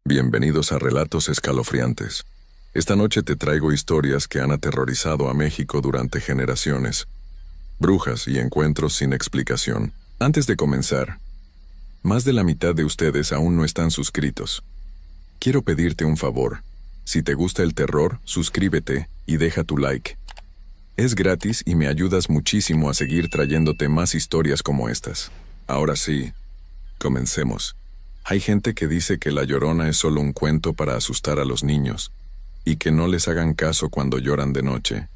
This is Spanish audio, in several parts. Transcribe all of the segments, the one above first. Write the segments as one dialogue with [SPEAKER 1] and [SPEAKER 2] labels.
[SPEAKER 1] Bienvenidos a Relatos Escalofriantes. Esta noche te traigo historias que han aterrorizado a México durante generaciones. Brujas y encuentros sin explicación. Antes de comenzar, más de la mitad de ustedes aún no están suscritos. Quiero pedirte un favor. Si te gusta el terror, suscríbete y deja tu like. Es gratis y me ayudas muchísimo a seguir trayéndote más historias como estas. Ahora sí, comencemos. Hay gente que dice que La Llorona es solo un cuento para asustar a los niños, y que no les hagan caso cuando lloran de noche.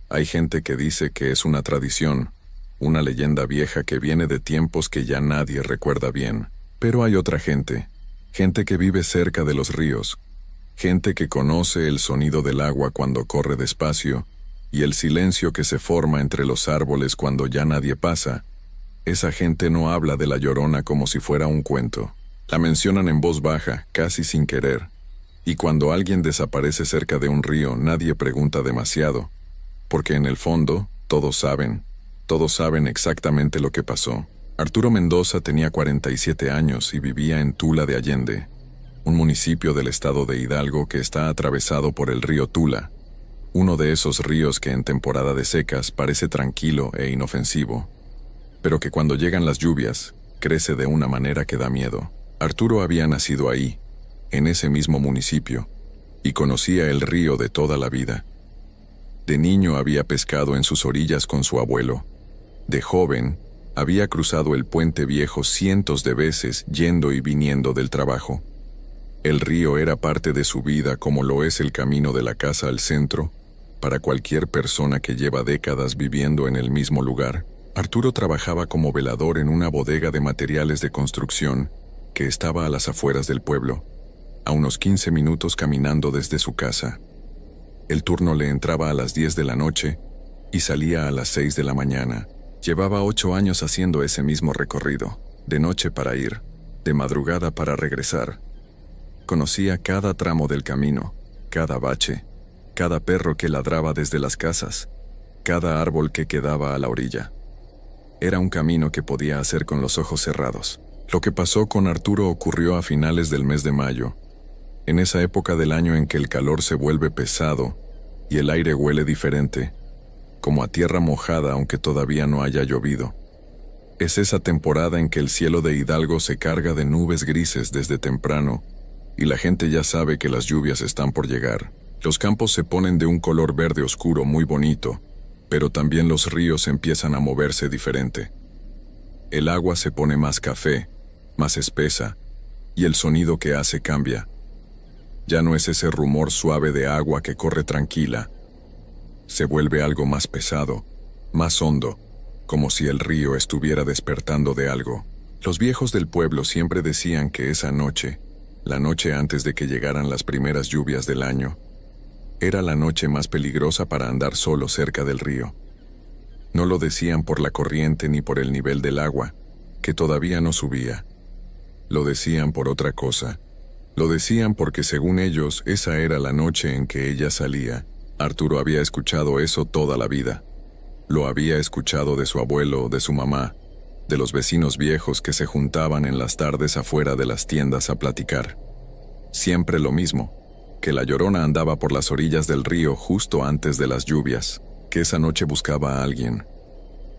[SPEAKER 1] Hay gente que dice que es una tradición, una leyenda vieja que viene de tiempos que ya nadie recuerda bien. Pero hay otra gente que vive cerca de los ríos, gente que conoce el sonido del agua cuando corre despacio, y el silencio que se forma entre los árboles cuando ya nadie pasa. Esa gente no habla de La Llorona como si fuera un cuento. La mencionan en voz baja, casi sin querer. Y cuando alguien desaparece cerca de un río, nadie pregunta demasiado, porque en el fondo, todos saben exactamente lo que pasó. Arturo Mendoza tenía 47 años y vivía en Tula de Allende, un municipio del estado de Hidalgo que está atravesado por el río Tula, uno de esos ríos que en temporada de secas parece tranquilo e inofensivo, pero que cuando llegan las lluvias, crece de una manera que da miedo. Arturo había nacido ahí, en ese mismo municipio, y conocía el río de toda la vida. De niño había pescado en sus orillas con su abuelo. De joven, había cruzado el puente viejo cientos de veces yendo y viniendo del trabajo. El río era parte de su vida como lo es el camino de la casa al centro, para cualquier persona que lleva décadas viviendo en el mismo lugar. Arturo trabajaba como velador en una bodega de materiales de construcción que estaba a las afueras del pueblo, a unos 15 minutos caminando desde su casa. El turno le entraba a las 10 de la noche y salía a las 6 de la mañana. Llevaba 8 años haciendo ese mismo recorrido, de noche para ir, de madrugada para regresar. Conocía cada tramo del camino, cada bache, cada perro que ladraba desde las casas, cada árbol que quedaba a la orilla. Era un camino que podía hacer con los ojos cerrados. Lo que pasó con Arturo ocurrió a finales del mes de mayo, en esa época del año en que el calor se vuelve pesado y el aire huele diferente, como a tierra mojada aunque todavía no haya llovido. Es esa temporada en que el cielo de Hidalgo se carga de nubes grises desde temprano y la gente ya sabe que las lluvias están por llegar. Los campos se ponen de un color verde oscuro muy bonito, pero también los ríos empiezan a moverse diferente. El agua se pone más café, más espesa, y el sonido que hace cambia. Ya no es ese rumor suave de agua que corre tranquila. Se vuelve algo más pesado, más hondo, como si el río estuviera despertando de algo. Los viejos del pueblo siempre decían que esa noche, la noche antes de que llegaran las primeras lluvias del año, era la noche más peligrosa para andar solo cerca del río. No lo decían por la corriente ni por el nivel del agua, que todavía no subía. Lo decían por otra cosa. Lo decían porque según ellos esa era la noche en que ella salía. Arturo había escuchado eso toda la vida. Lo había escuchado de su abuelo, de su mamá, de los vecinos viejos que se juntaban en las tardes afuera de las tiendas a platicar. Siempre lo mismo, que La Llorona andaba por las orillas del río justo antes de las lluvias, que esa noche buscaba a alguien,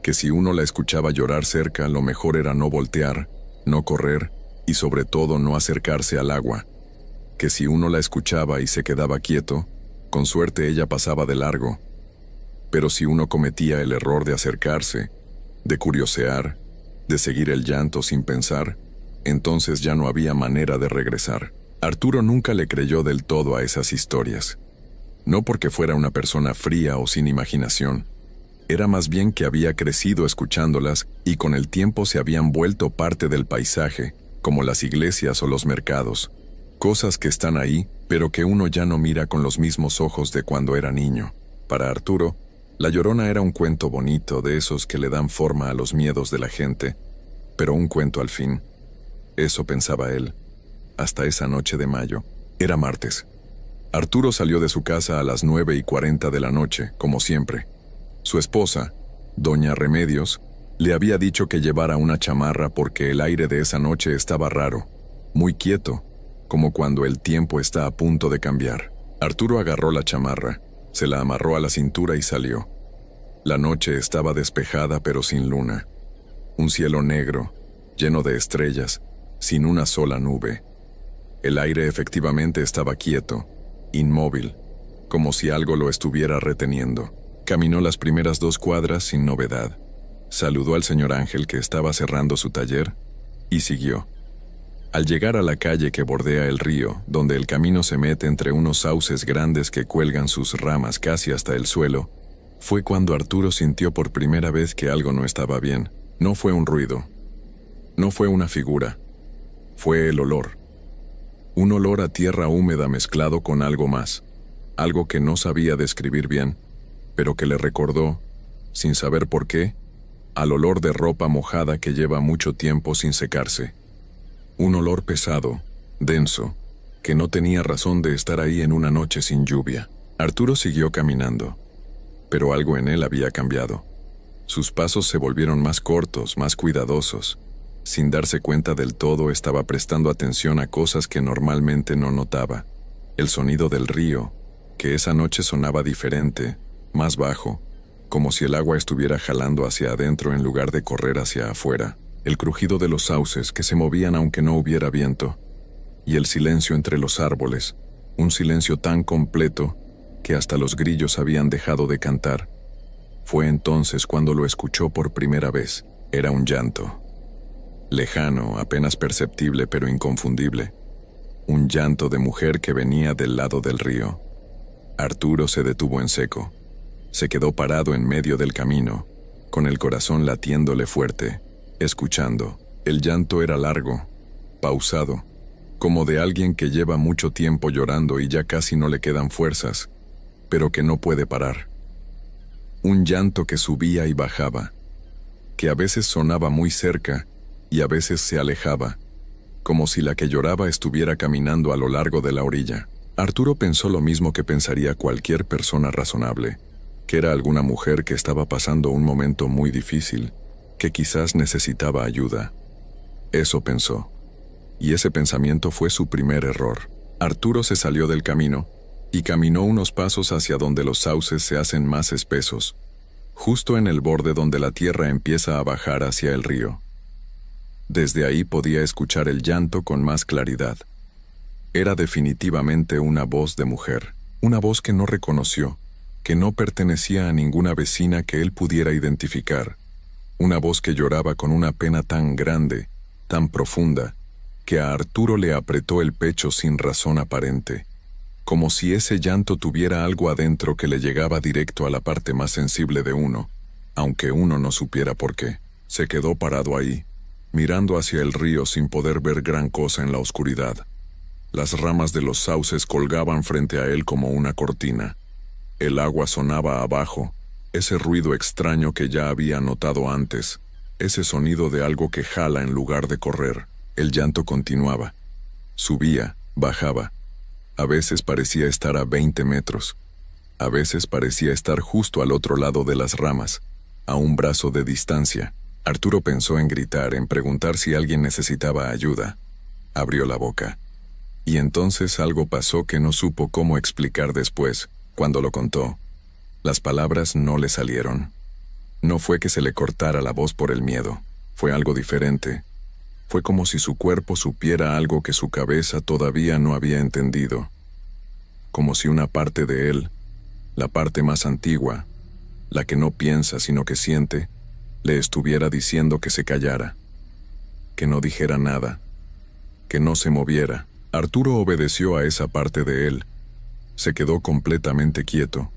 [SPEAKER 1] que si uno la escuchaba llorar cerca, lo mejor era no voltear, no correr y sobre todo no acercarse al agua, que si uno la escuchaba y se quedaba quieto, con suerte ella pasaba de largo, pero si uno cometía el error de acercarse, de curiosear, de seguir el llanto sin pensar, entonces ya no había manera de regresar. Arturo nunca le creyó del todo a esas historias. No porque fuera una persona fría o sin imaginación. Era más bien que había crecido escuchándolas y con el tiempo se habían vuelto parte del paisaje, como las iglesias o los mercados. Cosas que están ahí, pero que uno ya no mira con los mismos ojos de cuando era niño. Para Arturo, La Llorona era un cuento bonito de esos que le dan forma a los miedos de la gente, pero un cuento al fin. Eso pensaba él. Hasta esa noche de mayo. Era martes. Arturo salió de su casa a las 9:40 de la noche, como siempre. Su esposa, doña Remedios, le había dicho que llevara una chamarra porque el aire de esa noche estaba raro, muy quieto, como cuando el tiempo está a punto de cambiar. Arturo agarró la chamarra, se la amarró a la cintura y salió. La noche estaba despejada pero sin luna. Un cielo negro, lleno de estrellas, sin una sola nube. El aire efectivamente estaba quieto, inmóvil, como si algo lo estuviera reteniendo. Caminó las primeras 2 cuadras sin novedad. Saludó al señor Ángel, que estaba cerrando su taller, y siguió. Al llegar a la calle que bordea el río, donde el camino se mete entre unos sauces grandes que cuelgan sus ramas casi hasta el suelo, fue cuando Arturo sintió por primera vez que algo no estaba bien. No fue un ruido. No fue una figura. Fue el olor. Un olor a tierra húmeda mezclado con algo más. Algo que no sabía describir bien, pero que le recordó, sin saber por qué, al olor de ropa mojada que lleva mucho tiempo sin secarse. Un olor pesado, denso, que no tenía razón de estar ahí en una noche sin lluvia. Arturo siguió caminando, pero algo en él había cambiado. Sus pasos se volvieron más cortos, más cuidadosos. Sin darse cuenta del todo, estaba prestando atención a cosas que normalmente no notaba. El sonido del río, que esa noche sonaba diferente, más bajo, como si el agua estuviera jalando hacia adentro en lugar de correr hacia afuera. El crujido de los sauces que se movían aunque no hubiera viento. Y el silencio entre los árboles, un silencio tan completo que hasta los grillos habían dejado de cantar. Fue entonces cuando lo escuchó por primera vez. Era un llanto. Lejano, apenas perceptible pero inconfundible. Un llanto de mujer que venía del lado del río. Arturo se detuvo en seco. Se quedó parado en medio del camino, con el corazón latiéndole fuerte, escuchando. El llanto era largo, pausado, como de alguien que lleva mucho tiempo llorando y ya casi no le quedan fuerzas, pero que no puede parar. Un llanto que subía y bajaba, que a veces sonaba muy cerca y a veces se alejaba, como si la que lloraba estuviera caminando a lo largo de la orilla. Arturo pensó lo mismo que pensaría cualquier persona razonable, que era alguna mujer que estaba pasando un momento muy difícil, que quizás necesitaba ayuda. Eso pensó. Y ese pensamiento fue su primer error. Arturo se salió del camino y caminó unos pasos hacia donde los sauces se hacen más espesos, justo en el borde donde la tierra empieza a bajar hacia el río. Desde ahí podía escuchar el llanto con más claridad. Era definitivamente una voz de mujer, una voz que no reconoció, que no pertenecía a ninguna vecina que él pudiera identificar, una voz que lloraba con una pena tan grande, tan profunda, que a Arturo le apretó el pecho sin razón aparente, como si ese llanto tuviera algo adentro que le llegaba directo a la parte más sensible de uno, aunque uno no supiera por qué. Se quedó parado ahí, mirando hacia el río sin poder ver gran cosa en la oscuridad. Las ramas de los sauces colgaban frente a él como una cortina. El agua sonaba abajo, ese ruido extraño que ya había notado antes, ese sonido de algo que jala en lugar de correr. El llanto continuaba. Subía, bajaba. A veces parecía estar a 20 metros. A veces parecía estar justo al otro lado de las ramas, a un brazo de distancia. Arturo pensó en gritar, en preguntar si alguien necesitaba ayuda. Abrió la boca. Y entonces algo pasó que no supo cómo explicar después. Cuando lo contó, las palabras no le salieron. No fue que se le cortara la voz por el miedo. Fue algo diferente. Fue como si su cuerpo supiera algo que su cabeza todavía no había entendido. Como si una parte de él, la parte más antigua, la que no piensa sino que siente, le estuviera diciendo que se callara, que no dijera nada, que no se moviera. Arturo obedeció a esa parte de él. Se quedó completamente quieto,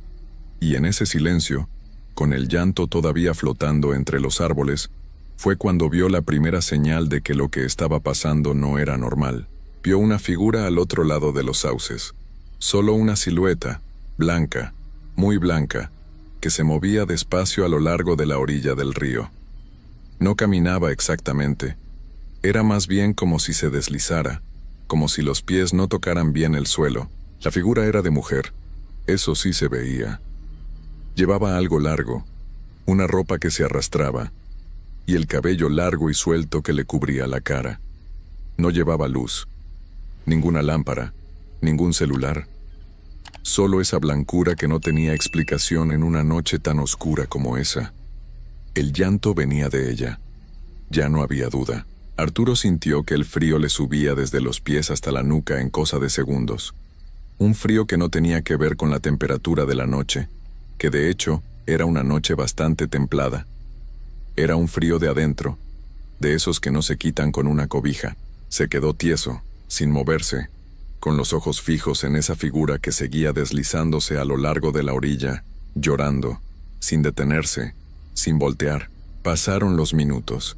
[SPEAKER 1] y en ese silencio, con el llanto todavía flotando entre los árboles, fue cuando vio la primera señal de que lo que estaba pasando no era normal. Vio una figura al otro lado de los sauces, solo una silueta, blanca, muy blanca, que se movía despacio a lo largo de la orilla del río. No caminaba exactamente, era más bien como si se deslizara, como si los pies no tocaran bien el suelo. La figura era de mujer, eso sí se veía. Llevaba algo largo, una ropa que se arrastraba, y el cabello largo y suelto que le cubría la cara. No llevaba luz. Ninguna lámpara, ningún celular. Solo esa blancura que no tenía explicación en una noche tan oscura como esa. El llanto venía de ella. Ya no había duda. Arturo sintió que el frío le subía desde los pies hasta la nuca en cosa de segundos. Un frío que no tenía que ver con la temperatura de la noche, que de hecho era una noche bastante templada. Era un frío de adentro, de esos que no se quitan con una cobija. Se quedó tieso, sin moverse, con los ojos fijos en esa figura que seguía deslizándose a lo largo de la orilla, llorando, sin detenerse, sin voltear. Pasaron los minutos.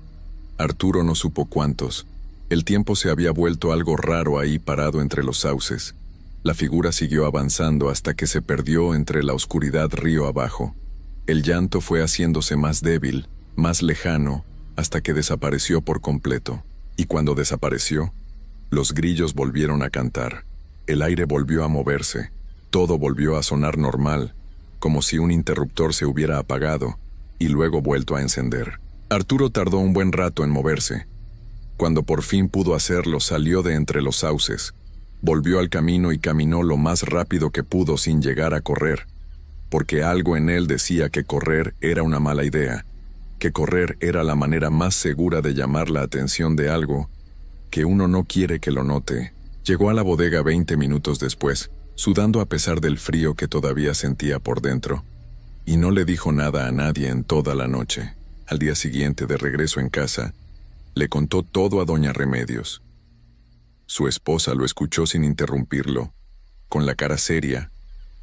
[SPEAKER 1] Arturo no supo cuántos. El tiempo se había vuelto algo raro ahí parado entre los sauces. La figura siguió avanzando hasta que se perdió entre la oscuridad río abajo. El llanto fue haciéndose más débil, más lejano, hasta que desapareció por completo. Y cuando desapareció, los grillos volvieron a cantar. El aire volvió a moverse. Todo volvió a sonar normal, como si un interruptor se hubiera apagado y luego vuelto a encender. Arturo tardó un buen rato en moverse. Cuando por fin pudo hacerlo, salió de entre los sauces. Volvió al camino y caminó lo más rápido que pudo sin llegar a correr, porque algo en él decía que correr era una mala idea, que correr era la manera más segura de llamar la atención de algo que uno no quiere que lo note. Llegó a la bodega 20 minutos después, sudando a pesar del frío que todavía sentía por dentro, y no le dijo nada a nadie en toda la noche. Al día siguiente, de regreso en casa, le contó todo a doña Remedios. Su esposa lo escuchó sin interrumpirlo, con la cara seria,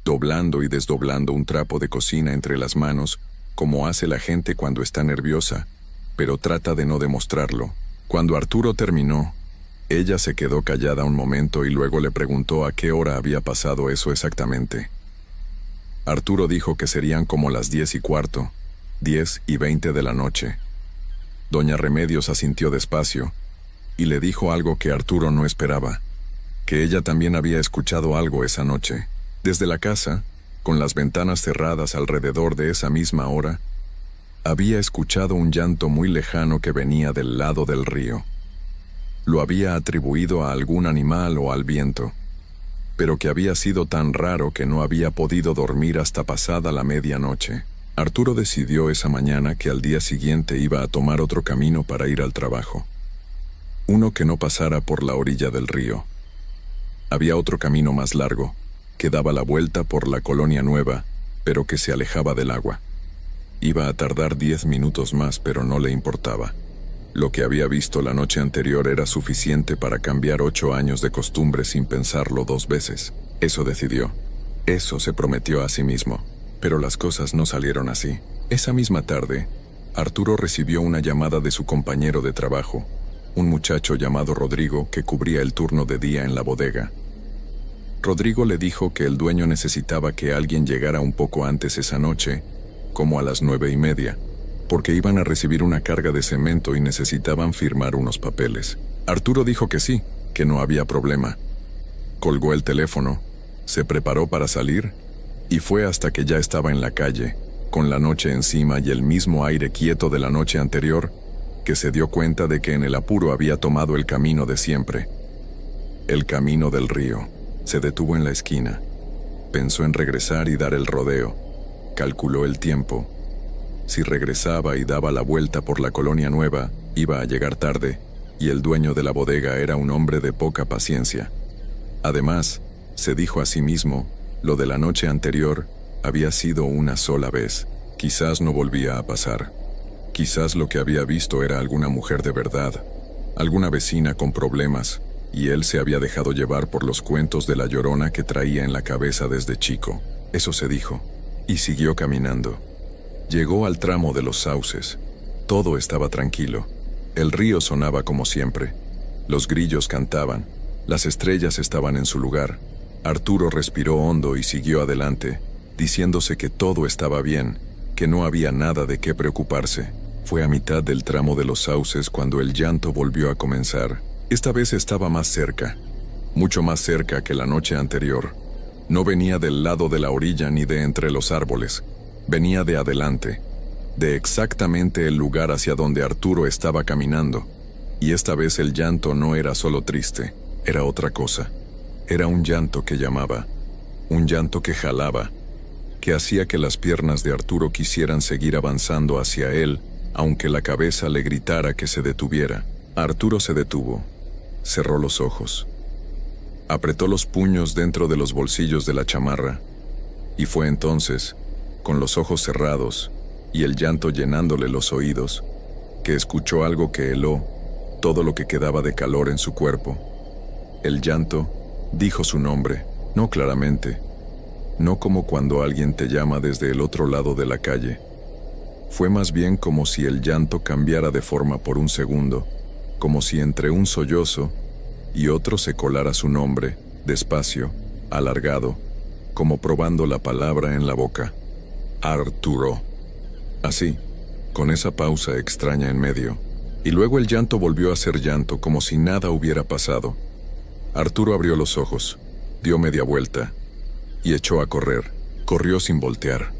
[SPEAKER 1] doblando y desdoblando un trapo de cocina entre las manos, como hace la gente cuando está nerviosa, pero trata de no demostrarlo. Cuando Arturo terminó, ella se quedó callada un momento y luego le preguntó a qué hora había pasado eso exactamente. Arturo dijo que serían como las 10:15, 10:20 de la noche. Doña Remedios asintió despacio y le dijo algo que Arturo no esperaba, que ella también había escuchado algo esa noche. Desde la casa, con las ventanas cerradas alrededor de esa misma hora, había escuchado un llanto muy lejano que venía del lado del río. Lo había atribuido a algún animal o al viento, pero que había sido tan raro que no había podido dormir hasta pasada la medianoche. Arturo decidió esa mañana que al día siguiente iba a tomar otro camino para ir al trabajo. Uno que no pasara por la orilla del río. Había otro camino más largo, que daba la vuelta por la Colonia Nueva, pero que se alejaba del agua. Iba a tardar 10 minutos más, pero no le importaba. Lo que había visto la noche anterior era suficiente para cambiar 8 años de costumbre sin pensarlo 2 veces. Eso decidió. Eso se prometió a sí mismo. Pero las cosas no salieron así. Esa misma tarde, Arturo recibió una llamada de su compañero de trabajo, un muchacho llamado Rodrigo que cubría el turno de día en la bodega. Rodrigo le dijo que el dueño necesitaba que alguien llegara un poco antes esa noche, como a las 9:30, porque iban a recibir una carga de cemento y necesitaban firmar unos papeles. Arturo dijo que sí, que no había problema. Colgó el teléfono, se preparó para salir, y fue hasta que ya estaba en la calle, con la noche encima y el mismo aire quieto de la noche anterior, que se dio cuenta de que en el apuro había tomado el camino de siempre. El camino del río. Se detuvo en la esquina. Pensó en regresar y dar el rodeo. Calculó el tiempo. Si regresaba y daba la vuelta por la Colonia Nueva, iba a llegar tarde, y el dueño de la bodega era un hombre de poca paciencia. Además, se dijo a sí mismo, lo de la noche anterior había sido una sola vez. Quizás no volvía a pasar. Quizás lo que había visto era alguna mujer de verdad, alguna vecina con problemas, y él se había dejado llevar por los cuentos de la Llorona que traía en la cabeza desde chico. Eso se dijo, y siguió caminando. Llegó al tramo de los sauces. Todo estaba tranquilo. El río sonaba como siempre. Los grillos cantaban. Las estrellas estaban en su lugar. Arturo respiró hondo y siguió adelante, diciéndose que todo estaba bien, que no había nada de qué preocuparse. Fue a mitad del tramo de los sauces cuando el llanto volvió a comenzar. Esta vez estaba más cerca, mucho más cerca que la noche anterior. No venía del lado de la orilla ni de entre los árboles. Venía de adelante, de exactamente el lugar hacia donde Arturo estaba caminando. Y esta vez el llanto no era solo triste, Era otra cosa. Era un llanto que llamaba, un llanto que jalaba, que hacía que las piernas de Arturo quisieran seguir avanzando hacia él, aunque la cabeza le gritara que se detuviera. Arturo se detuvo, cerró los ojos, apretó los puños dentro de los bolsillos de la chamarra, y fue entonces, con los ojos cerrados y el llanto llenándole los oídos, que escuchó algo que heló todo lo que quedaba de calor en su cuerpo. El llanto dijo su nombre, no claramente, no como cuando alguien te llama desde el otro lado de la calle. Fue más bien como si el llanto cambiara de forma por un segundo, como si entre un sollozo y otro se colara su nombre, despacio, alargado, como probando la palabra en la boca. Arturo. Así, con esa pausa extraña en medio. Y luego el llanto volvió a ser llanto, como si nada hubiera pasado. Arturo abrió los ojos, dio media vuelta y echó a correr. Corrió sin voltear.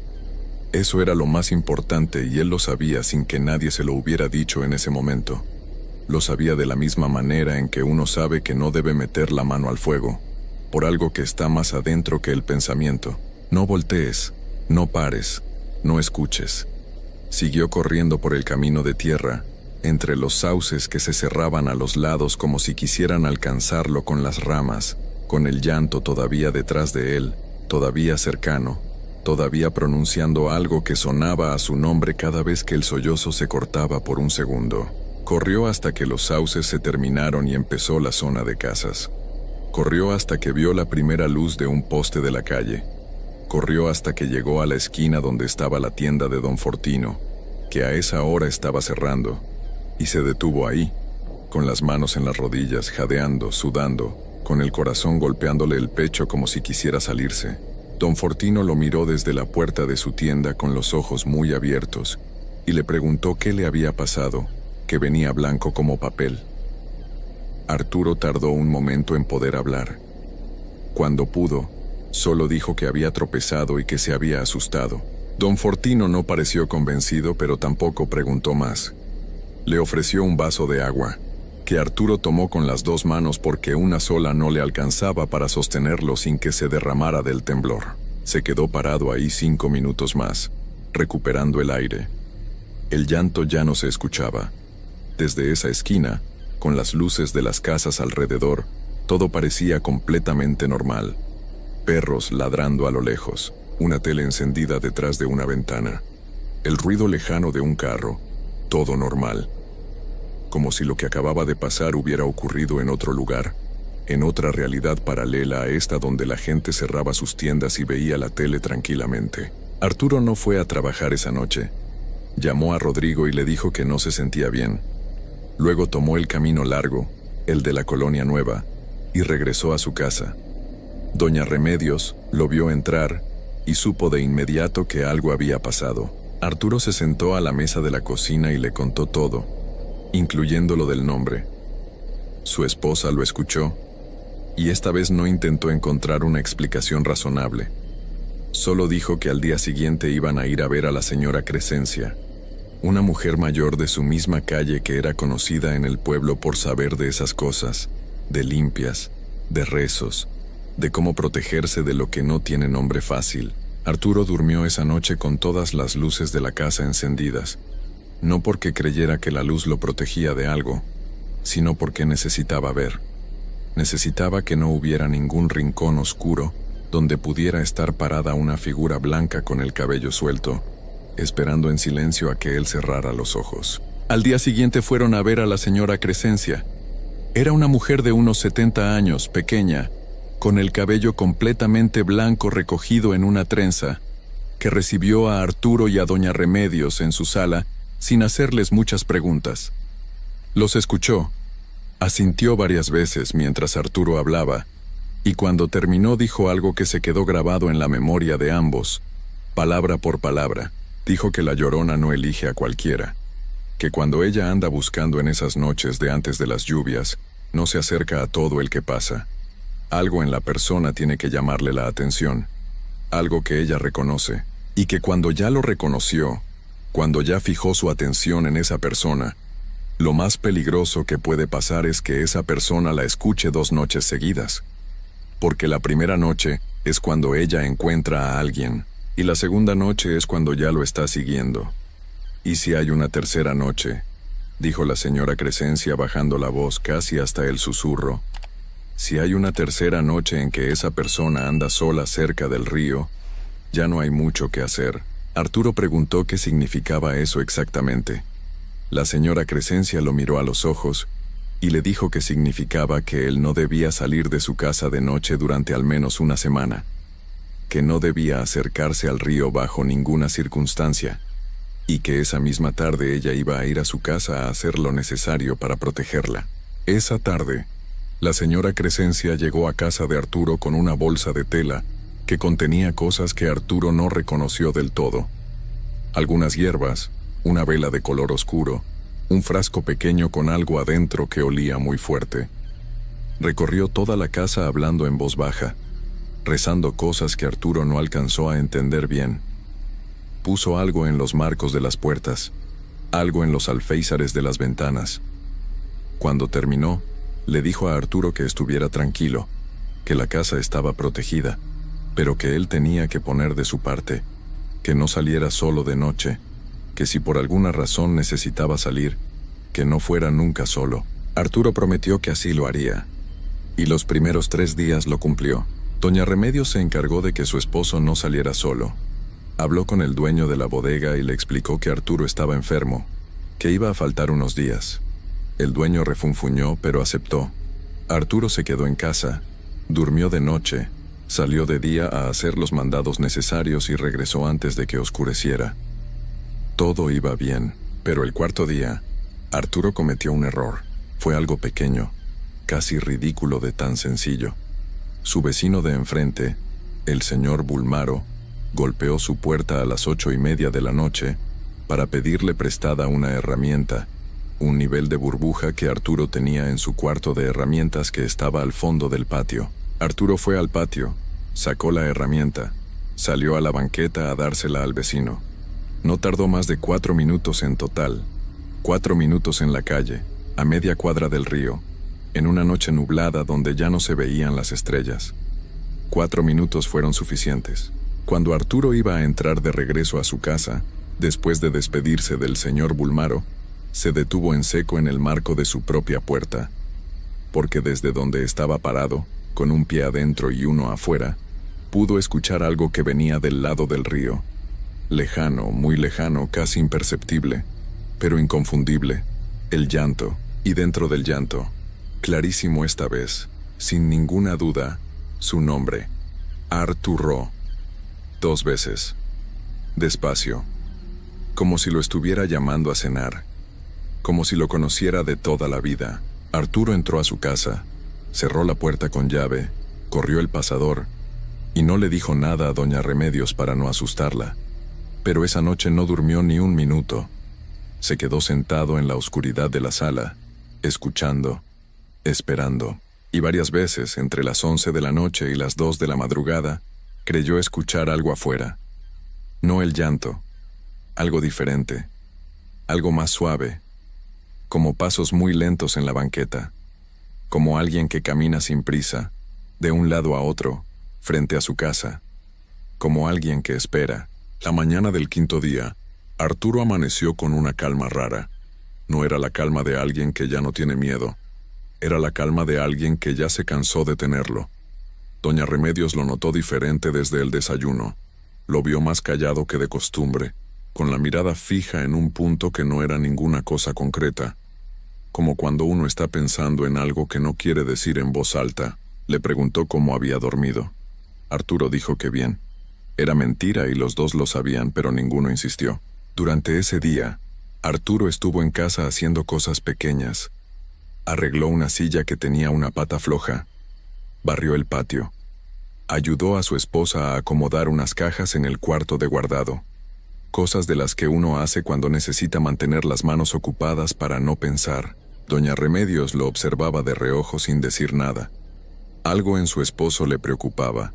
[SPEAKER 1] Eso era lo más importante y él lo sabía sin que nadie se lo hubiera dicho en ese momento. Lo sabía de la misma manera en que uno sabe que no debe meter la mano al fuego, por algo que está más adentro que el pensamiento. No voltees, no pares, no escuches. Siguió corriendo por el camino de tierra, entre los sauces que se cerraban a los lados como si quisieran alcanzarlo con las ramas, con el llanto todavía detrás de él, todavía cercano, todavía pronunciando algo que sonaba a su nombre cada vez que el sollozo se cortaba por un segundo. Corrió hasta que los sauces se terminaron y empezó la zona de casas. Corrió hasta que vio la primera luz de un poste de la calle. Corrió hasta que llegó a la esquina donde estaba la tienda de Don Fortino, que a esa hora estaba cerrando, y se detuvo ahí, con las manos en las rodillas, jadeando, sudando, con el corazón golpeándole el pecho como si quisiera salirse. Don Fortino lo miró desde la puerta de su tienda con los ojos muy abiertos, y le preguntó qué le había pasado, que venía blanco como papel. Arturo tardó un momento en poder hablar. Cuando pudo, solo dijo que había tropezado y que se había asustado. Don Fortino no pareció convencido, pero tampoco preguntó más. Le ofreció un vaso de agua, que Arturo tomó con las dos manos porque una sola no le alcanzaba para sostenerlo sin que se derramara del temblor. Se quedó parado ahí 5 minutos más, recuperando el aire. El llanto ya no se escuchaba. Desde esa esquina, con las luces de las casas alrededor, todo parecía completamente normal. Perros ladrando a lo lejos, una tele encendida detrás de una ventana, el ruido lejano de un carro, todo normal. Como si lo que acababa de pasar hubiera ocurrido en otro lugar, en otra realidad paralela a esta donde la gente cerraba sus tiendas y veía la tele tranquilamente. Arturo no fue a trabajar esa noche. Llamó a Rodrigo y le dijo que no se sentía bien. Luego tomó el camino largo, el de la Colonia Nueva, y regresó a su casa. Doña Remedios lo vio entrar y supo de inmediato que algo había pasado. Arturo se sentó a la mesa de la cocina y le contó todo, incluyendo lo del nombre. Su esposa lo escuchó, y esta vez no intentó encontrar una explicación razonable. Solo dijo que al día siguiente iban a ir a ver a la señora Crescencia, una mujer mayor de su misma calle que era conocida en el pueblo por saber de esas cosas, de limpias, de rezos, de cómo protegerse de lo que no tiene nombre fácil. Arturo durmió esa noche con todas las luces de la casa encendidas, no porque creyera que la luz lo protegía de algo, sino porque necesitaba ver. Necesitaba que no hubiera ningún rincón oscuro donde pudiera estar parada una figura blanca con el cabello suelto, esperando en silencio a que él cerrara los ojos. Al día siguiente fueron a ver a la señora Crescencia. Era una mujer de unos 70 años, pequeña, con el cabello completamente blanco recogido en una trenza, que recibió a Arturo y a doña Remedios en su sala sin hacerles muchas preguntas. Los escuchó, asintió varias veces mientras Arturo hablaba, y cuando terminó dijo algo que se quedó grabado en la memoria de ambos, palabra por palabra. Dijo que la Llorona no elige a cualquiera, que cuando ella anda buscando en esas noches de antes de las lluvias, no se acerca a todo el que pasa. Algo en la persona tiene que llamarle la atención, algo que ella reconoce, y que cuando ya lo reconoció, cuando ya fijó su atención en esa persona, Lo más peligroso que puede pasar es que esa persona la escuche 2 noches seguidas. Porque la primera noche es cuando ella encuentra a alguien, y la segunda noche es cuando ya lo está siguiendo. ¿Y si hay una tercera noche?, dijo la señora Crescencia bajando la voz casi hasta el susurro. Si hay una tercera noche en que esa persona anda sola cerca del río, ya no hay mucho que hacer. Arturo preguntó qué significaba eso exactamente. La señora Crescencia lo miró a los ojos y le dijo que significaba que él no debía salir de su casa de noche durante al menos una semana, que no debía acercarse al río bajo ninguna circunstancia, y que esa misma tarde ella iba a ir a su casa a hacer lo necesario para protegerla. Esa tarde, la señora Crescencia llegó a casa de Arturo con una bolsa de tela que contenía cosas que Arturo no reconoció del todo. Algunas hierbas, una vela de color oscuro, un frasco pequeño con algo adentro que olía muy fuerte. Recorrió toda la casa hablando en voz baja, rezando cosas que Arturo no alcanzó a entender bien. Puso algo en los marcos de las puertas, algo en los alféizares de las ventanas. Cuando terminó, le dijo a Arturo que estuviera tranquilo, que la casa estaba protegida, pero que él tenía que poner de su parte, que no saliera solo de noche, que si por alguna razón necesitaba salir, que no fuera nunca solo. Arturo prometió que así lo haría, y los primeros 3 días lo cumplió. Doña Remedios se encargó de que su esposo no saliera solo. Habló con el dueño de la bodega y le explicó que Arturo estaba enfermo, que iba a faltar unos días. El dueño refunfuñó, pero aceptó. Arturo se quedó en casa, durmió de noche, salió de día a hacer los mandados necesarios y regresó antes de que oscureciera. Todo iba bien, pero el 4.º día, Arturo cometió un error. Fue algo pequeño, casi ridículo de tan sencillo. Su vecino de enfrente, el señor Bulmaro, golpeó su puerta a las 8:30 de la noche para pedirle prestada una herramienta, un nivel de burbuja que Arturo tenía en su cuarto de herramientas que estaba al fondo del patio. Arturo fue al patio, sacó la herramienta, salió a la banqueta a dársela al vecino. No tardó más de 4 minutos en total, 4 minutos en la calle, a media cuadra del río, en una noche nublada donde ya no se veían las estrellas. 4 minutos fueron suficientes. Cuando Arturo iba a entrar de regreso a su casa, después de despedirse del señor Bulmaro, se detuvo en seco en el marco de su propia puerta, porque desde donde estaba parado, con un pie adentro y uno afuera, pudo escuchar algo que venía del lado del río. Lejano, muy lejano, casi imperceptible, pero inconfundible, el llanto, y dentro del llanto, clarísimo esta vez, sin ninguna duda, su nombre, Arturo. 2 veces. Despacio. Como si lo estuviera llamando a cenar. Como si lo conociera de toda la vida. Arturo entró a su casa, cerró la puerta con llave, corrió el pasador, y no le dijo nada a doña Remedios para no asustarla. Pero esa noche no durmió ni un minuto. Se quedó sentado en la oscuridad de la sala, escuchando, esperando, y varias veces, entre las 11 de la noche y las 2 de la madrugada, creyó escuchar algo afuera. No el llanto, algo diferente, algo más suave, como pasos muy lentos en la banqueta, como alguien que camina sin prisa, de un lado a otro, frente a su casa, como alguien que espera. La mañana del 5.º día, Arturo amaneció con una calma rara. No era la calma de alguien que ya no tiene miedo. Era la calma de alguien que ya se cansó de tenerlo. Doña Remedios lo notó diferente desde el desayuno. Lo vio más callado que de costumbre, con la mirada fija en un punto que no era ninguna cosa concreta. Como cuando uno está pensando en algo que no quiere decir en voz alta. Le preguntó cómo había dormido. Arturo dijo que bien. Era mentira y los dos lo sabían, pero ninguno insistió. Durante ese día, Arturo estuvo en casa haciendo cosas pequeñas. Arregló una silla que tenía una pata floja. Barrió el patio. Ayudó a su esposa a acomodar unas cajas en el cuarto de guardado. Cosas de las que uno hace cuando necesita mantener las manos ocupadas para no pensar. Doña Remedios lo observaba de reojo sin decir nada. Algo en su esposo le preocupaba.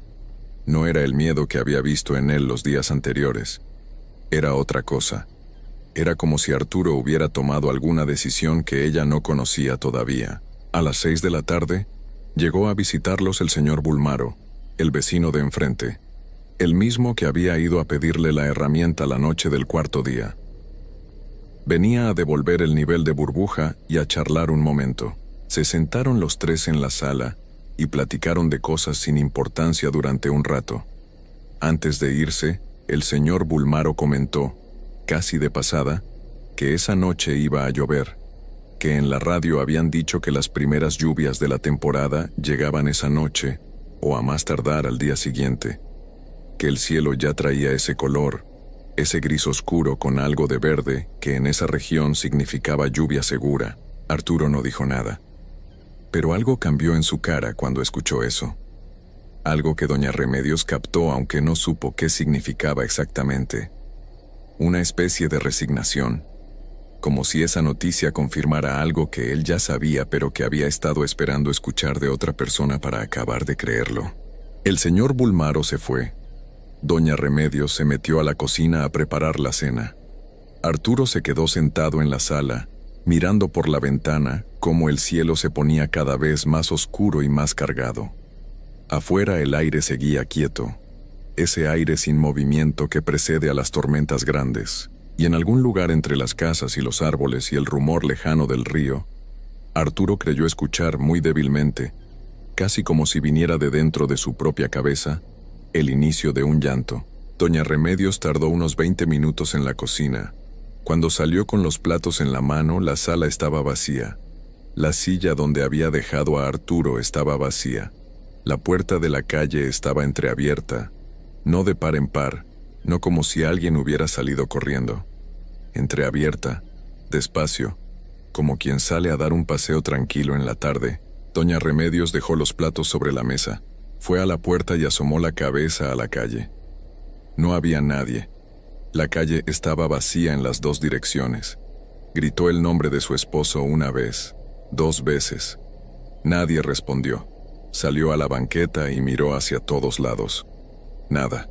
[SPEAKER 1] No era el miedo que había visto en él los días anteriores. Era otra cosa. Era como si Arturo hubiera tomado alguna decisión que ella no conocía todavía. A las 6 de la tarde, llegó a visitarlos el señor Bulmaro, el vecino de enfrente, el mismo que había ido a pedirle la herramienta la noche del cuarto día. Venía a devolver el nivel de burbuja y a charlar un momento. Se sentaron los tres en la sala y platicaron de cosas sin importancia durante un rato. Antes de irse, el señor Bulmaro comentó, casi de pasada, que esa noche iba a llover, que en la radio habían dicho que las primeras lluvias de la temporada llegaban esa noche, o a más tardar al día siguiente, que el cielo ya traía ese color, ese gris oscuro con algo de verde que en esa región significaba lluvia segura. Arturo no dijo nada. Pero algo cambió en su cara cuando escuchó eso. Algo que doña Remedios captó aunque no supo qué significaba exactamente. Una especie de resignación, como si esa noticia confirmara algo que él ya sabía pero que había estado esperando escuchar de otra persona para acabar de creerlo. El señor Bulmaro se fue. Doña Remedios se metió a la cocina a preparar la cena. Arturo se quedó sentado en la sala, mirando por la ventana cómo el cielo se ponía cada vez más oscuro y más cargado. Afuera el aire seguía quieto, ese aire sin movimiento que precede a las tormentas grandes, y en algún lugar entre las casas y los árboles y el rumor lejano del río, Arturo creyó escuchar muy débilmente, casi como si viniera de dentro de su propia cabeza, el inicio de un llanto. Doña Remedios tardó unos 20 minutos en la cocina. Cuando salió con los platos en la mano, la sala estaba vacía. La silla donde había dejado a Arturo estaba vacía. La puerta de la calle estaba entreabierta, no de par en par, no como si alguien hubiera salido corriendo. Entreabierta, despacio, como quien sale a dar un paseo tranquilo en la tarde. Doña Remedios dejó los platos sobre la mesa. Fue a la puerta y asomó la cabeza a la calle. No había nadie. La calle estaba vacía en las dos direcciones. Gritó el nombre de su esposo una vez, 2 veces. Nadie respondió. Salió a la banqueta y miró hacia todos lados. Nada.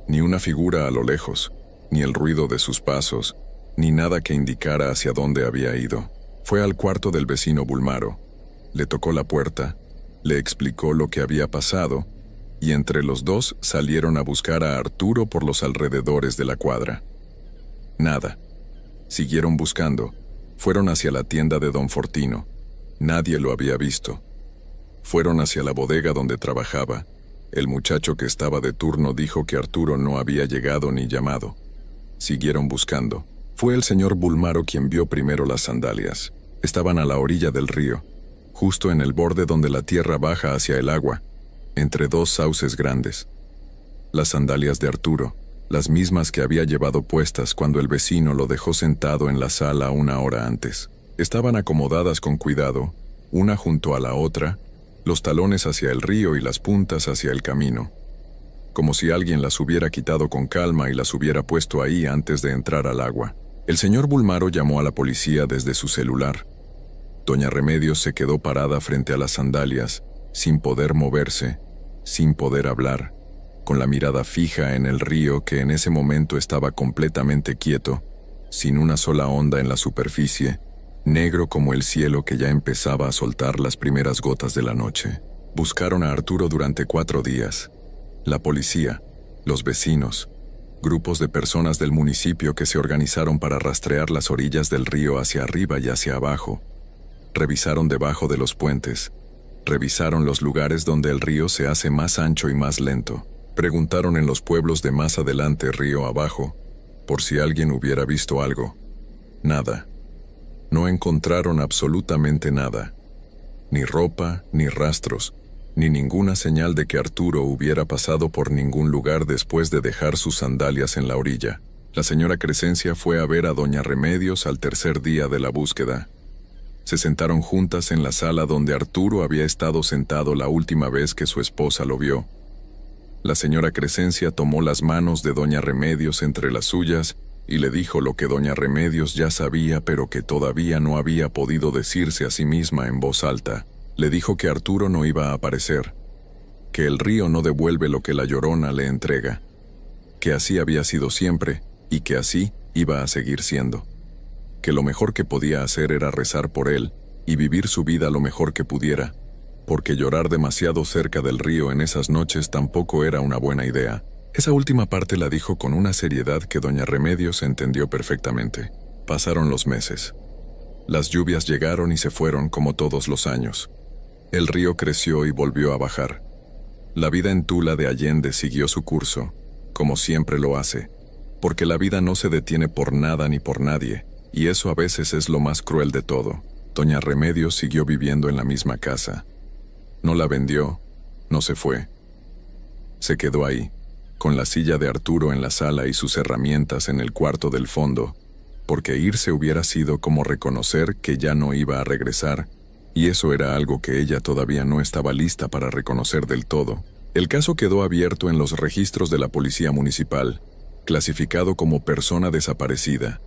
[SPEAKER 1] Ni una figura a lo lejos, ni el ruido de sus pasos, ni nada que indicara hacia dónde había ido. Fue al cuarto del vecino Bulmaro. Le tocó la puerta. Le explicó lo que había pasado, y entre los dos salieron a buscar a Arturo por los alrededores de la cuadra. Nada. Siguieron buscando. Fueron hacia la tienda de don Fortino. Nadie lo había visto. Fueron hacia la bodega donde trabajaba. El muchacho que estaba de turno dijo que Arturo no había llegado ni llamado. Siguieron buscando. Fue el señor Bulmaro quien vio primero las sandalias. Estaban a la orilla del río, justo en el borde donde la tierra baja hacia el agua, entre 2 sauces grandes. Las sandalias de Arturo, las mismas que había llevado puestas cuando el vecino lo dejó sentado en la sala 1 hora antes. Estaban acomodadas con cuidado, una junto a la otra, los talones hacia el río y las puntas hacia el camino, como si alguien las hubiera quitado con calma y las hubiera puesto ahí antes de entrar al agua. El señor Bulmaro llamó a la policía desde su celular. Doña Remedios se quedó parada frente a las sandalias, sin poder moverse, sin poder hablar, con la mirada fija en el río que en ese momento estaba completamente quieto, sin una sola onda en la superficie, negro como el cielo que ya empezaba a soltar las primeras gotas de la noche. Buscaron a Arturo durante 4 días. La policía, los vecinos, grupos de personas del municipio que se organizaron para rastrear las orillas del río hacia arriba y hacia abajo. Revisaron debajo de los puentes. Revisaron los lugares donde el río se hace más ancho y más lento. Preguntaron en los pueblos de más adelante río abajo, por si alguien hubiera visto algo. Nada. No encontraron absolutamente nada. Ni ropa, ni rastros, ni ninguna señal de que Arturo hubiera pasado por ningún lugar después de dejar sus sandalias en la orilla. La señora Crescencia fue a ver a doña Remedios al tercer día de la búsqueda. Se sentaron juntas en la sala donde Arturo había estado sentado la última vez que su esposa lo vio. La señora Crescencia tomó las manos de doña Remedios entre las suyas y le dijo lo que doña Remedios ya sabía pero que todavía no había podido decirse a sí misma en voz alta. Le dijo que Arturo no iba a aparecer, que el río no devuelve lo que la Llorona le entrega, que así había sido siempre y que así iba a seguir siendo. Que lo mejor que podía hacer era rezar por él y vivir su vida lo mejor que pudiera, porque llorar demasiado cerca del río en esas noches tampoco era una buena idea. Esa última parte la dijo con una seriedad que doña Remedios entendió perfectamente. Pasaron los meses. Las lluvias llegaron y se fueron como todos los años. El río creció y volvió a bajar. La vida en Tula de Allende siguió su curso, como siempre lo hace, porque la vida no se detiene por nada ni por nadie, y eso a veces es lo más cruel de todo. Doña Remedios siguió viviendo en la misma casa. No la vendió, no se fue. Se quedó ahí, con la silla de Arturo en la sala y sus herramientas en el cuarto del fondo, porque irse hubiera sido como reconocer que ya no iba a regresar, y eso era algo que ella todavía no estaba lista para reconocer del todo. El caso quedó abierto en los registros de la policía municipal, clasificado como persona desaparecida.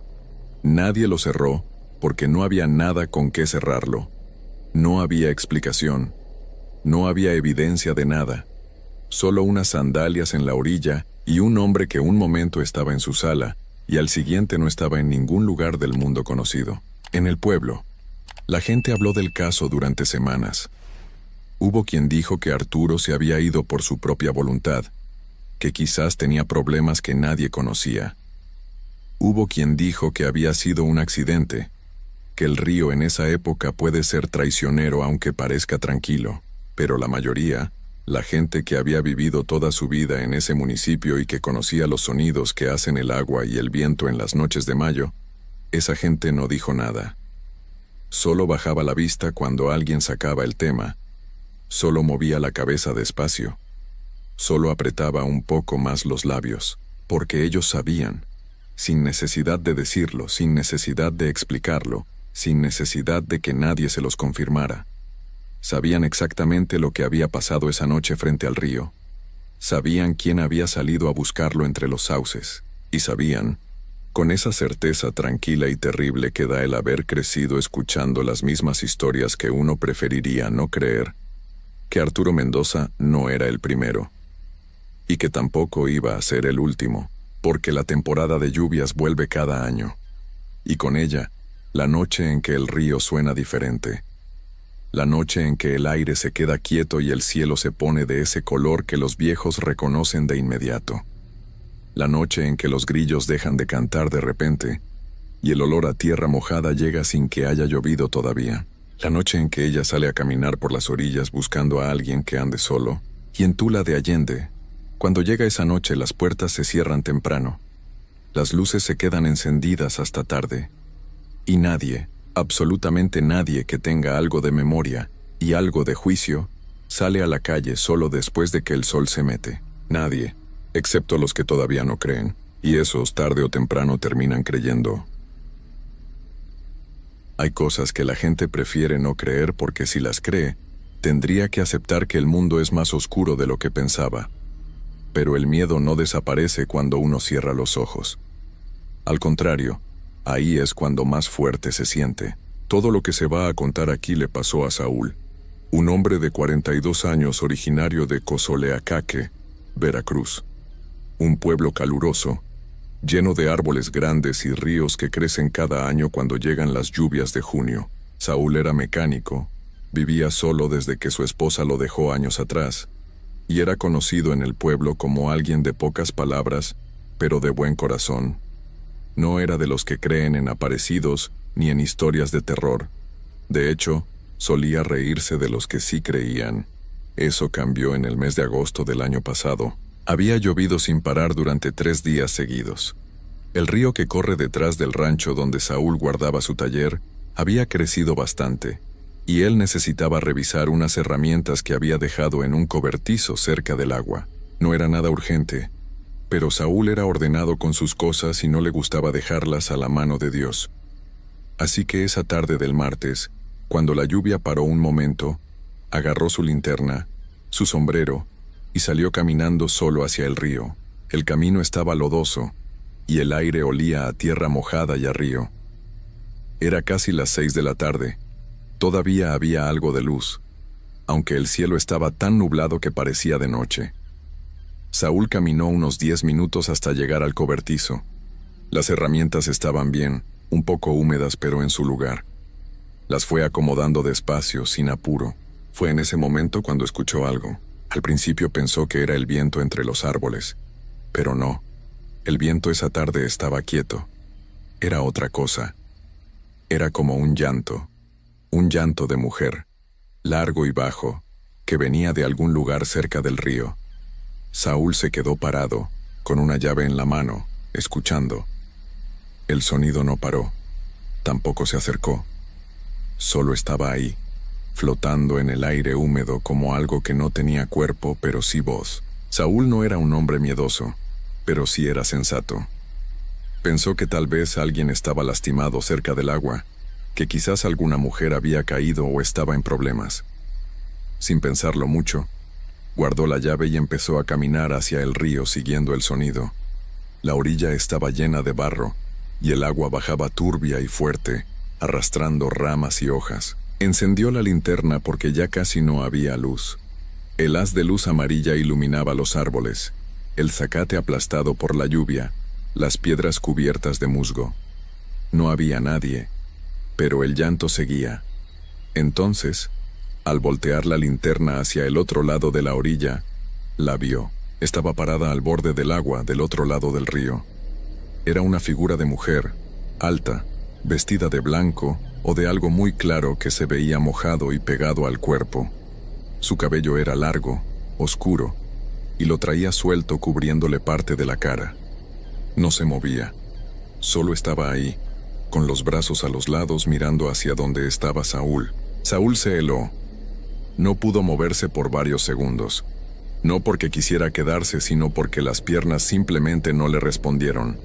[SPEAKER 1] Nadie lo cerró, porque no había nada con qué cerrarlo. No había explicación. No había evidencia de nada. Solo unas sandalias en la orilla y un hombre que un momento estaba en su sala y al siguiente no estaba en ningún lugar del mundo conocido. En el pueblo, la gente habló del caso durante semanas. Hubo quien dijo que Arturo se había ido por su propia voluntad, que quizás tenía problemas que nadie conocía. Hubo quien dijo que había sido un accidente, que el río en esa época puede ser traicionero aunque parezca tranquilo, pero la mayoría, la gente que había vivido toda su vida en ese municipio y que conocía los sonidos que hacen el agua y el viento en las noches de mayo, esa gente no dijo nada. Solo bajaba la vista cuando alguien sacaba el tema, solo movía la cabeza despacio, solo apretaba un poco más los labios, porque ellos sabían, sin necesidad de decirlo, sin necesidad de explicarlo, sin necesidad de que nadie se los confirmara. Sabían exactamente lo que había pasado esa noche frente al río. Sabían quién había salido a buscarlo entre los sauces, y sabían, con esa certeza tranquila y terrible que da el haber crecido escuchando las mismas historias que uno preferiría no creer, que Arturo Mendoza no era el primero, y que tampoco iba a ser el último, porque la temporada de lluvias vuelve cada año, y con ella, la noche en que el río suena diferente. La noche en que el aire se queda quieto y el cielo se pone de ese color que los viejos reconocen de inmediato. La noche en que los grillos dejan de cantar de repente, y el olor a tierra mojada llega sin que haya llovido todavía. La noche en que ella sale a caminar por las orillas buscando a alguien que ande solo, y en Tula de Allende, cuando llega esa noche las puertas se cierran temprano. Las luces se quedan encendidas hasta tarde, y nadie, absolutamente nadie que tenga algo de memoria y algo de juicio, sale a la calle solo después de que el sol se mete. Nadie, excepto los que todavía no creen, y esos tarde o temprano terminan creyendo. Hay cosas que la gente prefiere no creer porque si las cree, tendría que aceptar que el mundo es más oscuro de lo que pensaba. Pero el miedo no desaparece cuando uno cierra los ojos. Al contrario, ahí es cuando más fuerte se siente. Todo lo que se va a contar aquí le pasó a Saúl, un hombre de 42 años originario de Cozoleacaque, Veracruz. Un pueblo caluroso, lleno de árboles grandes y ríos que crecen cada año cuando llegan las lluvias de junio. Saúl era mecánico, vivía solo desde que su esposa lo dejó años atrás, y era conocido en el pueblo como alguien de pocas palabras, pero de buen corazón. No era de los que creen en aparecidos ni en historias de terror. De hecho, solía reírse de los que sí creían. Eso cambió en el mes de agosto del año pasado. Había llovido sin parar durante 3 días seguidos. El río que corre detrás del rancho donde Saúl guardaba su taller había crecido bastante, y él necesitaba revisar unas herramientas que había dejado en un cobertizo cerca del agua. No era nada urgente, pero Saúl era ordenado con sus cosas y no le gustaba dejarlas a la mano de Dios. Así que esa tarde del martes, cuando la lluvia paró un momento, agarró su linterna, su sombrero, y salió caminando solo hacia el río. El camino estaba lodoso, y el aire olía a tierra mojada y a río. Era casi las 6 de la tarde. Todavía había algo de luz, aunque el cielo estaba tan nublado que parecía de noche. Saúl caminó unos 10 minutos hasta llegar al cobertizo. Las herramientas estaban bien, un poco húmedas pero en su lugar. Las fue acomodando despacio, sin apuro. Fue en ese momento cuando escuchó algo. Al principio pensó que era el viento entre los árboles, pero no. El viento esa tarde estaba quieto. Era otra cosa. Era como un llanto de mujer, largo y bajo, que venía de algún lugar cerca del río. Saúl se quedó parado, con una llave en la mano, escuchando. El sonido no paró, tampoco se acercó. Solo estaba ahí, flotando en el aire húmedo como algo que no tenía cuerpo pero sí voz. Saúl no era un hombre miedoso, pero sí era sensato. Pensó que tal vez alguien estaba lastimado cerca del agua, que quizás alguna mujer había caído o estaba en problemas. Sin pensarlo mucho, guardó la llave y empezó a caminar hacia el río siguiendo el sonido. La orilla estaba llena de barro, y el agua bajaba turbia y fuerte, arrastrando ramas y hojas. Encendió la linterna porque ya casi no había luz. El haz de luz amarilla iluminaba los árboles, el zacate aplastado por la lluvia, las piedras cubiertas de musgo. No había nadie, pero el llanto seguía. Entonces, al voltear la linterna hacia el otro lado de la orilla, la vio. Estaba parada al borde del agua del otro lado del río. Era una figura de mujer, alta, vestida de blanco o de algo muy claro que se veía mojado y pegado al cuerpo. Su cabello era largo, oscuro, y lo traía suelto cubriéndole parte de la cara. No se movía, solo estaba ahí, con los brazos a los lados mirando hacia donde estaba Saúl. Saúl se heló. No pudo moverse por varios segundos. No porque quisiera quedarse, sino porque las piernas simplemente no le respondieron.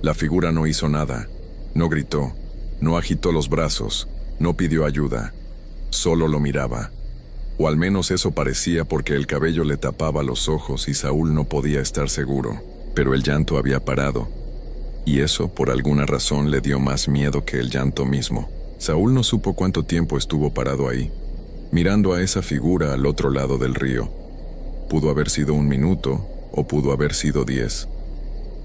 [SPEAKER 1] La figura no hizo nada, no gritó, no agitó los brazos, no pidió ayuda, solo lo miraba. O al menos eso parecía porque el cabello le tapaba los ojos y Saúl no podía estar seguro. Pero el llanto había parado, y eso por alguna razón le dio más miedo que el llanto mismo. Saúl no supo cuánto tiempo estuvo parado ahí, mirando a esa figura al otro lado del río. Pudo haber sido 1 minuto, o pudo haber sido 10.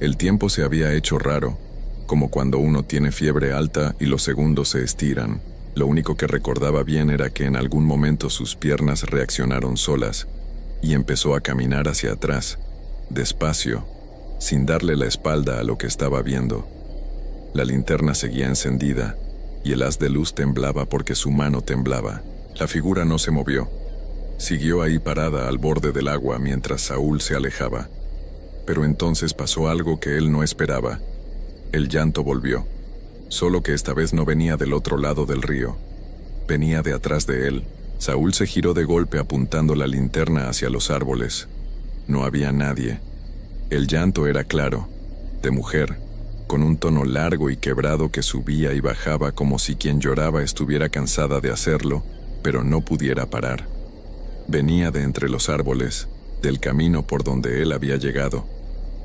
[SPEAKER 1] El tiempo se había hecho raro, como cuando uno tiene fiebre alta y los segundos se estiran. Lo único que recordaba bien era que en algún momento sus piernas reaccionaron solas, y empezó a caminar hacia atrás, despacio, sin darle la espalda a lo que estaba viendo. La linterna seguía encendida, y el haz de luz temblaba porque su mano temblaba. La figura no se movió. Siguió ahí parada al borde del agua mientras Saúl se alejaba. Pero entonces pasó algo que él no esperaba. El llanto volvió, solo que esta vez no venía del otro lado del río. Venía de atrás de él. Saúl se giró de golpe apuntando la linterna hacia los árboles. No había nadie. El llanto era claro, de mujer, con un tono largo y quebrado que subía y bajaba como si quien lloraba estuviera cansada de hacerlo, pero no pudiera parar. Venía de entre los árboles, del camino por donde él había llegado,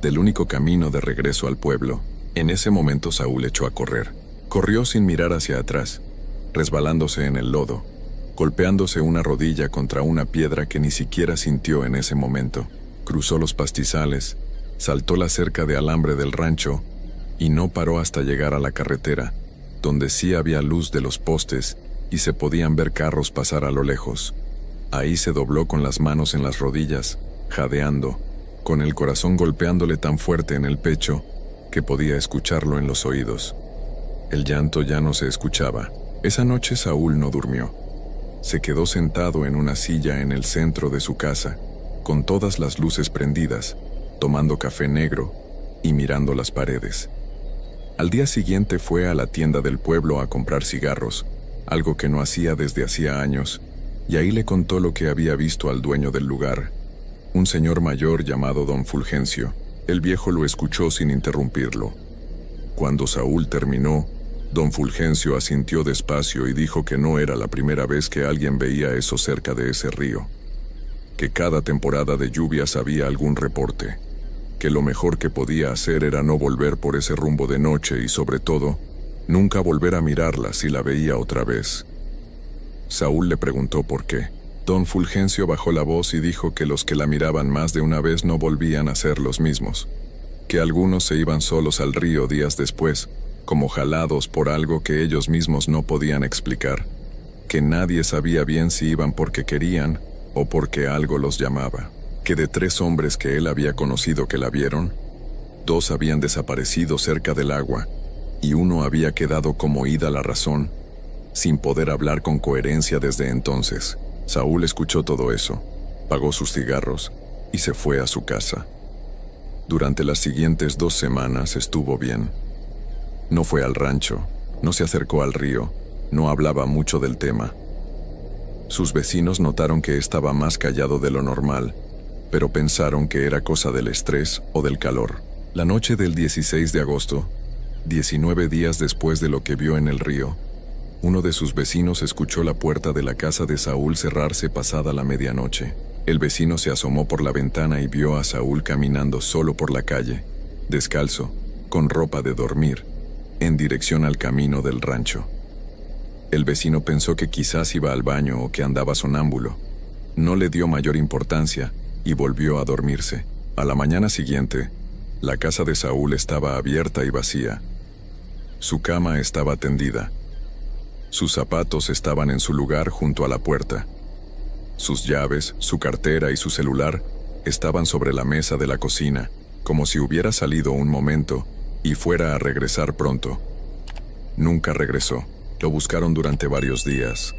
[SPEAKER 1] del único camino de regreso al pueblo. En ese momento Saúl echó a correr. Corrió sin mirar hacia atrás, resbalándose en el lodo, golpeándose una rodilla contra una piedra que ni siquiera sintió en ese momento. Cruzó los pastizales, saltó la cerca de alambre del rancho y no paró hasta llegar a la carretera, donde sí había luz de los postes y se podían ver carros pasar a lo lejos. Ahí se dobló con las manos en las rodillas, jadeando, con el corazón golpeándole tan fuerte en el pecho que podía escucharlo en los oídos. El llanto ya no se escuchaba. Esa noche Saúl no durmió. Se quedó sentado en una silla en el centro de su casa, con todas las luces prendidas, tomando café negro y mirando las paredes. Al día siguiente fue a la tienda del pueblo a comprar cigarros, algo que no hacía desde hacía años, y ahí le contó lo que había visto al dueño del lugar, un señor mayor llamado don Fulgencio. El viejo lo escuchó sin interrumpirlo. Cuando Saúl terminó, don Fulgencio asintió despacio y dijo que no era la primera vez que alguien veía eso cerca de ese río, que cada temporada de lluvias había algún reporte, que lo mejor que podía hacer era no volver por ese rumbo de noche y, sobre todo, nunca volver a mirarla si la veía otra vez. Saúl le preguntó por qué. Don Fulgencio bajó la voz y dijo que los que la miraban más de una vez no volvían a ser los mismos. que algunos se iban solos al río días después, como jalados por algo que ellos mismos no podían explicar, que nadie sabía bien si iban porque querían o porque algo los llamaba, que de 3 hombres que él había conocido que la vieron, 2 habían desaparecido cerca del agua y uno había quedado como ida la razón, sin poder hablar con coherencia desde entonces. Saúl escuchó todo eso, pagó sus cigarros y se fue a su casa. Durante las siguientes 2 semanas estuvo bien. No fue al rancho, no se acercó al río, no hablaba mucho del tema. Sus vecinos notaron que estaba más callado de lo normal, pero pensaron que era cosa del estrés o del calor. La noche del 16 de agosto, 19 días después de lo que vio en el río, uno de sus vecinos escuchó la puerta de la casa de Saúl cerrarse pasada la medianoche. El vecino se asomó por la ventana y vio a Saúl caminando solo por la calle, descalzo, con ropa de dormir, en dirección al camino del rancho. El vecino pensó que quizás iba al baño o que andaba sonámbulo. No le dio mayor importancia y volvió a dormirse. A la mañana siguiente, la casa de Saúl estaba abierta y vacía. Su cama estaba tendida. Sus zapatos estaban en su lugar junto a la puerta. Sus llaves, su cartera y su celular estaban sobre la mesa de la cocina, como si hubiera salido un momento y fuera a regresar pronto. Nunca regresó. Lo buscaron durante varios días.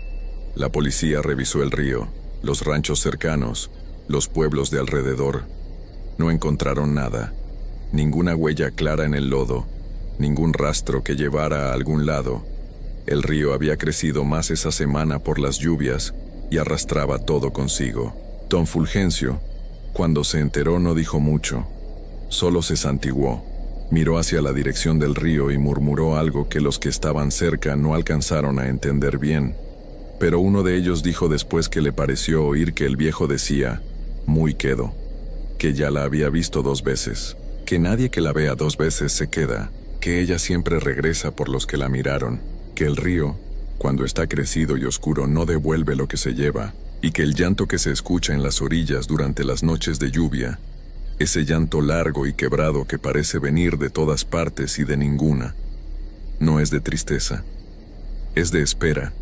[SPEAKER 1] La policía revisó el río, los ranchos cercanos, los pueblos de alrededor. No encontraron nada. Ninguna huella clara en el lodo, ningún rastro que llevara a algún lado. El río había crecido más esa semana por las lluvias y arrastraba todo consigo. Don Fulgencio, cuando se enteró, no dijo mucho. Solo se santiguó. Miró hacia la dirección del río y murmuró algo que los que estaban cerca no alcanzaron a entender bien. Pero uno de ellos dijo después que le pareció oír que el viejo decía, muy quedo, que ya la había visto 2 veces, que nadie que la vea 2 veces se queda, que ella siempre regresa por los que la miraron, que el río, cuando está crecido y oscuro, no devuelve lo que se lleva, y que el llanto que se escucha en las orillas durante las noches de lluvia, ese llanto largo y quebrado que parece venir de todas partes y de ninguna, no es de tristeza, es de espera,